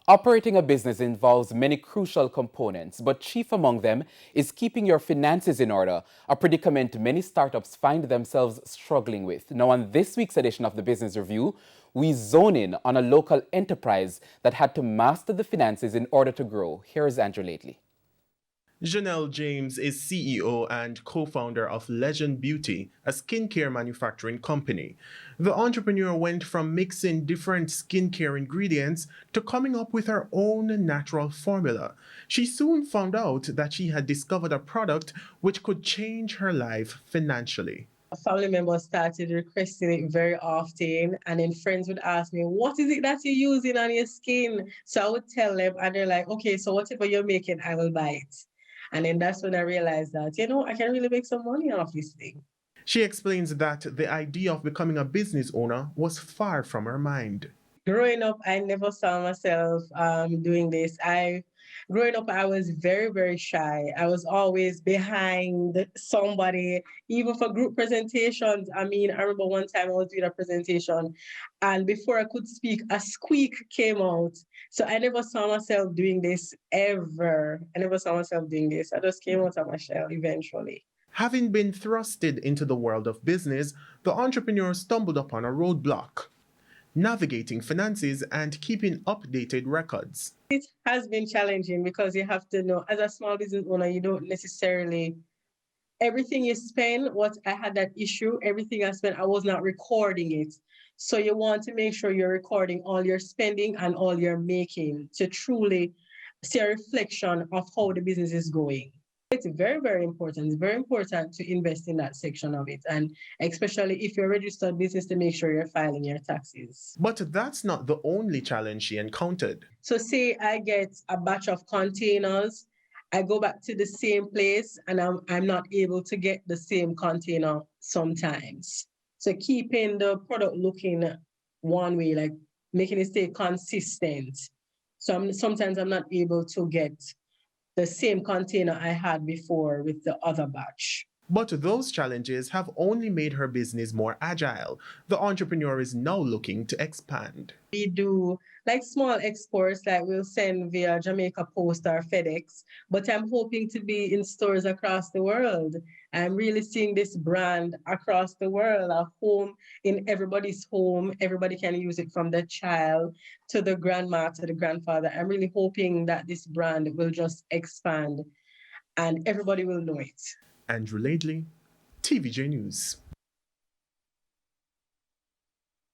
Operating a business involves many crucial components, but chief among them is keeping your finances in order, a predicament many startups find themselves struggling with. Now, on this week's edition of the Business Review, we zone in on a local enterprise that had to master the finances in order to grow. Here is Andrew Lately. Janelle James is CEO and co-founder of Legend Beauty, a skincare manufacturing company. The entrepreneur went from mixing different skincare ingredients to coming up with her own natural formula. She soon found out that she had discovered a product which could change her life financially. Family members started requesting it very often, and then friends would ask me, what is it that you're using on your skin? So I would tell them, and they're like, okay, so whatever you're making, I will buy it. And then that's when I realized that, I can really make some money off this thing. She explains that the idea of becoming a business owner was far from her mind. Growing up, I never saw myself doing this. Growing up, I was very, very shy. I was always behind somebody, even for group presentations. I remember one time I was doing a presentation, and before I could speak, a squeak came out. So I never saw myself doing this ever. I never saw myself doing this. I just came out of my shell eventually. Having been thrusted into the world of business, the entrepreneur stumbled upon a roadblock: navigating finances and keeping updated records. It has been challenging because you have to know, as a small business owner, you don't necessarily, everything you spend, what I had that issue, everything I spent, I was not recording it. So you want to make sure you're recording all your spending and all your making to truly see a reflection of how the business is going. It's very, very important. It's very important to invest in that section of it. And especially if you're a registered business, to make sure you're filing your taxes. But that's not the only challenge she encountered. So say I get a batch of containers, I go back to the same place and I'm not able to get the same container sometimes. So keeping the product looking one way, like making it stay consistent. So sometimes I'm not able to get the same container I had before with the other batch. But those challenges have only made her business more agile. The entrepreneur is now looking to expand. We do like small exports, like we'll send via Jamaica Post or FedEx, but I'm hoping to be in stores across the world. I'm really seeing this brand across the world, a home in everybody's home. Everybody can use it, from the child to the grandma to the grandfather. I'm really hoping that this brand will just expand and everybody will know it. Andrew Lately, TVJ News.